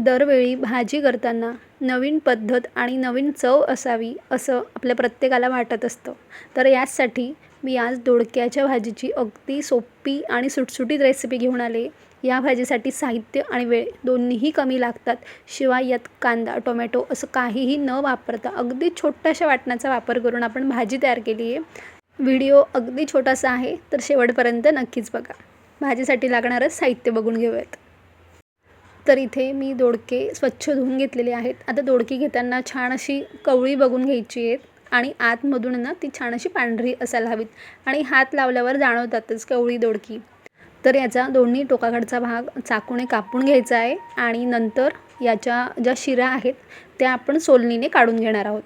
दरवेळी भाजी करताना नवीन पद्धत आणि नवीन चव असावी असं आपल्या प्रत्येकाला वाटत असतं. तर याचसाठी मी आज दोडक्याच्या भाजीची अगदी सोपी आणि सुटसुटीत रेसिपी घेऊन आले. या भाजीसाठी साहित्य आणि वेळ दोन्हीही कमी लागतात. शिवाय यात कांदा, टोमॅटो असं काहीही न वापरता अगदी छोट्याशा वाटणाचा वापर करून आपण भाजी तयार केली आहे. व्हिडिओ अगदी छोटासा आहे, तर शेवटपर्यंत नक्कीच बघा. भाजीसाठी लागणारं साहित्य बघून घेऊयात. तर इथे मी दोडके स्वच्छ धुवून घेतलेले आहेत. आता दोडकी घेताना छान अशी कवळी बघून घ्यायची आहे आणि आतमधून ना ती छान अशी पांढरी असायला हवीत आणि हात लावल्यावर जाणवतातच कवळी दोडकी. तर याचा दोन्ही टोकाकडचा भाग चाकूने कापून घ्यायचा आहे आणि नंतर याच्या ज्या शिरा आहेत त्या आपण सोलणीने काढून घेणार आहोत.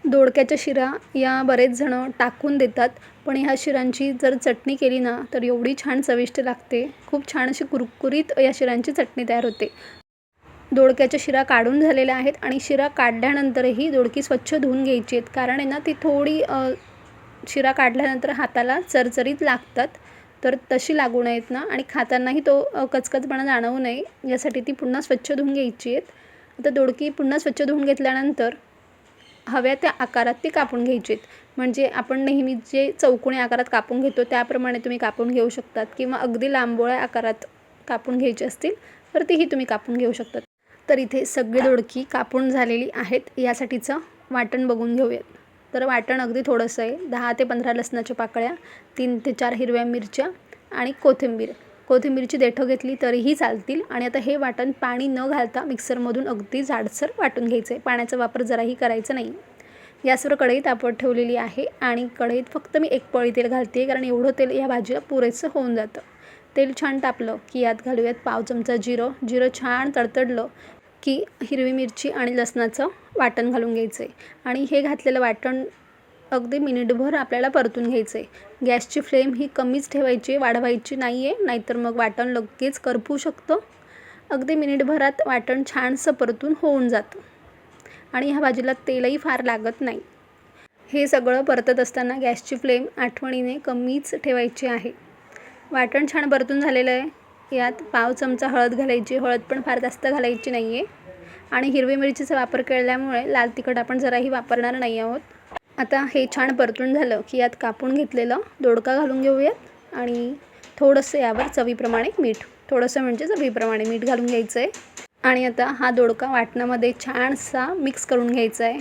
दोडक्याच्या शिरा या बरेच जण टाकून देतात, पण ह्या शिरांची जर चटणी केली ना तर एवढी छान चविष्ट लागते. खूप छान अशी कुरकुरीत या शिरांची चटणी तयार होते. दोडक्याच्या शिरा काढून झालेल्या आहेत आणि शिरा काढल्यानंतरही दोडकी स्वच्छ धुवून घ्यायची आहेत, कारण आहे ना ती थोडी शिरा काढल्यानंतर हाताला चरचरीत लागतात. तर तशी लागू नयेत ना आणि खातानाही तो कचकचपणा जाणवू नये यासाठी ती पुन्हा स्वच्छ धुवून घ्यायची आहेत. आता दोडकी पुन्हा स्वच्छ धुवून घेतल्यानंतर हव्या त्या आकारात ती कापून घ्यायची आहेत. म्हणजे आपण नेहमी जे चौकोनी आकारात कापून घेतो त्याप्रमाणे तुम्ही कापून घेऊ शकतात किंवा अगदी लांबोळ्या आकारात कापून घ्यायची असतील तर तीही तुम्ही कापून घेऊ शकतात. तर इथे सगळी दोडकी कापून झालेली आहेत. यासाठीचं वाटण बघून घेऊयात. तर वाटण अगदी थोडंसं आहे. 10 ते 15 लसणाच्या पाकळ्या, 3 ते 4 हिरव्या मिरच्या आणि कोथिंबीर. कोथिंबीरची देठं घेतली तरीही चालतील. आणि आता हे वाटण पाणी न घालता मिक्सरमधून अगदी जाडसर वाटून घ्यायचं आहे. पाण्याचा वापर जराही करायचा नाही. गॅसवर कढई तापत ठेवलेली आहे आणि कढईत फक्त मी 1 पळी तेल घालते आहे, कारण एवढं तेल या भाजीला पुरेसं होऊन जातं. तेल छान तापलं की यात घालूयात पाव चमचा जिरं. जिरं छान तडतडलं की हिरवी मिरची आणि लसणाचं वाटण घालून घ्यायचं आहे आणि हे घातलेलं वाटण अगदी मिनिटभर आपल्याला परतून घ्यायचं आहे. गॅसची फ्लेम ही कमीच ठेवायची, वाढवायची नाही आहे, नाहीतर मग वाटण लगेच करपू शकतं. अगदी मिनिटभरात वाटण छानसं परतून होऊन जातं आणि ह्या भाजीला तेलही फार लागत नाही. हे सगळं परतत असताना गॅसची फ्लेम आठवणीने कमीच ठेवायची आहे. वाटण छान परतून झालेलं आहे. यात पाव चमचा हळद घालायची. हळद पण फार जास्त घालायची नाही आहे आणि हिरवी मिरचीचा वापर केल्यामुळे लाल तिखट आपण जराही वापरणार नाही आहोत. आता हे छान परतून झालं की यात कापून घेतलेलं दोडका घालून घेऊयात आणि थोडंसं यावर चवीप्रमाणे मीठ, थोडंसं म्हणजे चवीप्रमाणे मीठ घालून घ्यायचं आहे. आणि आता हा दोडका वाटणामध्ये छानसा मिक्स करून घ्यायचा आहे.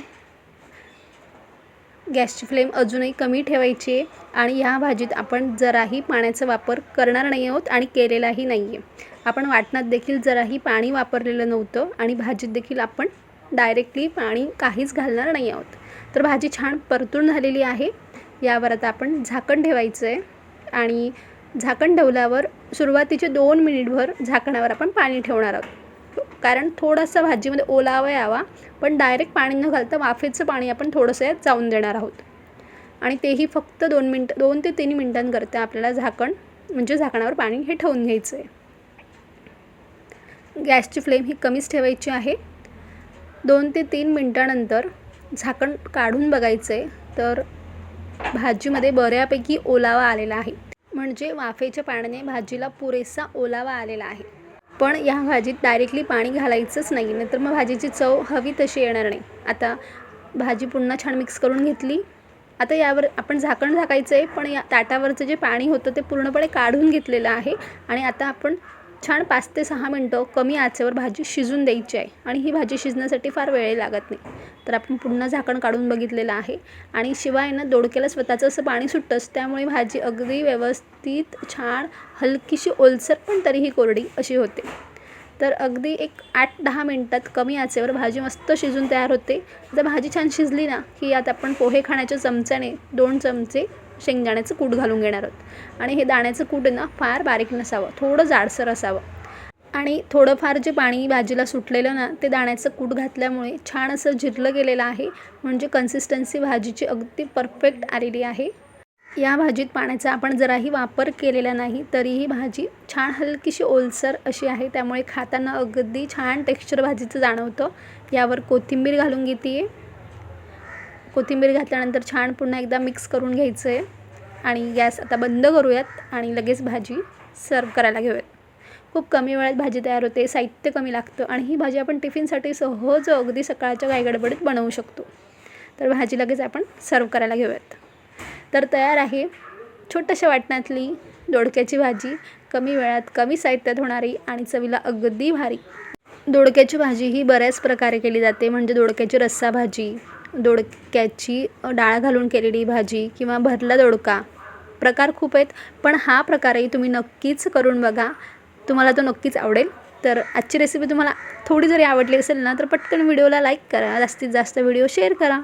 गॅसची फ्लेम अजूनही कमी ठेवायची आहे आणि ह्या भाजीत आपण जराही पाण्याचा वापर करणार नाही आहोत आणि केलेलाही नाही आहे. आपण वाटणात देखील जराही पाणी वापरलेलं नव्हतं आणि भाजीत देखील आपण डायरेक्टली पाणी काहीच घालणार नाही आहोत. तर भाजी छान परतून झालेली आहे. यावर आता आपण झाकण ठेवायचं आहे आणि झाकण ठेवल्यावर सुरुवातीचे 2 मिनिटभर झाकणावर आपण पाणी ठेवणार आहोत, कारण थोडासा भाजीमध्ये ओलावा यावा. पण डायरेक्ट पाणी न घालता वाफेचं पाणी आपण थोडंसं यात जाऊन देणार आहोत आणि तेही फक्त 2 ते 3 मिनटांकरता आपल्याला झाकणावर पाणी हे ठेवून घ्यायचं आहे. गॅसची फ्लेम ही कमीच ठेवायची आहे. 2 ते 3 मिनटानंतर झाकण काढून बघायचं आहे तर भाजीमध्ये बऱ्यापैकी ओलावा आलेला आहे, म्हणजे वाफेच्या पाण्याने भाजीला पुरेसा ओलावा आलेला आहे. पण या भाजीत डायरेक्टली पाणी घालायचंच नाही, नाहीतर मग भाजीची चव हवी तशी येणार नाही. आता भाजी पुन्हा छान मिक्स करून घेतली. आता यावर आपण झाकण झाकायचं आहे, पण या ताटावरचं जे पाणी होतं ते पूर्णपणे काढून घेतलेलं आहे आणि आता आपण छान 5 ते 6 मिनटं कमी आचेवर भाजी शिजून द्यायची आहे आणि ही भाजी शिजण्यासाठी फार वेळ लागत नाही. तर आपण पुन्हा झाकण काढून बघितलेलं आहे आणि शिवाय ना दोडक्याला स्वतःचं असं पाणी सुटतंच, त्यामुळे भाजी अगदी व्यवस्थित छान हलकीशी ओलसर पण तरीही कोरडी अशी होते. तर अगदी एक 8-10 मिनटात कमी आचेवर भाजी मस्त शिजून तयार होते. जर भाजी छान शिजली ना की यात आपण पोहे खाण्याच्या चमच्याने 2 चमचे शेंगदाण्याचं कूट घालून घेणार आहोत आणि हे दाण्याचं कूट ना फार बारीक नसावं, थोडं जाडसर असावं आणि थोडंफार जे पाणी भाजीला सुटलेलं ना ते दाण्याचं कूट घातल्यामुळे छान असं जिरलं गेलेलं आहे, म्हणजे कन्सिस्टन्सी भाजीची अगदी परफेक्ट आलेली आहे. या भाजीत पाण्याचा आपण जराही वापर केलेला नाही तरीही भाजी छान हलकीशी ओलसर अशी आहे, त्यामुळे खाताना अगदी छान टेक्स्चर भाजीचं जाणवतं. यावर कोथिंबीर घालून घेते आहे. कोथिंबीर घातल्यानंतर छान पुन्हा एकदा मिक्स करून घ्यायचं आहे आणि गॅस आता बंद करूयात आणि लगेच भाजी सर्व करायला घेऊयात. खूप कमी वेळात भाजी तयार होते, साहित्य कमी लागतं आणि ही भाजी आपण टिफिनसाठी सहज अगदी सकाळच्या घाईगडबडीत बनवू शकतो. तर भाजी लगेच आपण सर्व करायला घेऊयात. तर तयार आहे छोट्याशा वाटणातली दोडक्याची भाजी, कमी वेळात कमी साहित्यात होणारी आणि चवीला अगदी भारी. दोडक्याची भाजी ही बऱ्याच प्रकारे केली जाते, म्हणजे दोडक्याची रस्सा भाजी, दोडक्याची डाळ घालून केलेली भाजी किंवा भरला दोडका. प्रकार खूप आहेत, पण हा प्रकारही तुम्ही नक्कीच करून बघा, तुम्हाला तो नक्कीच आवडेल. तर आजची रेसिपी तुम्हाला थोडी जरी आवडली असेल ना, तर पटकन व्हिडिओला लाईक करा, जास्तीत जास्त व्हिडिओ शेअर करा.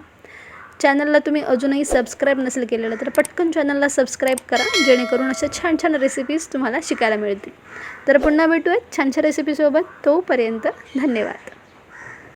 चॅनलला तुम्ही अजूनही सबस्क्राईब नसेल केलेलं तर पटकन चॅनलला सबस्क्राईब करा, जेणेकरून अशा छान छान रेसिपीज तुम्हाला शिकायला मिळतील. तर पुन्हा भेटूयात छान छान रेसिपीसोबत. तोपर्यंत धन्यवाद.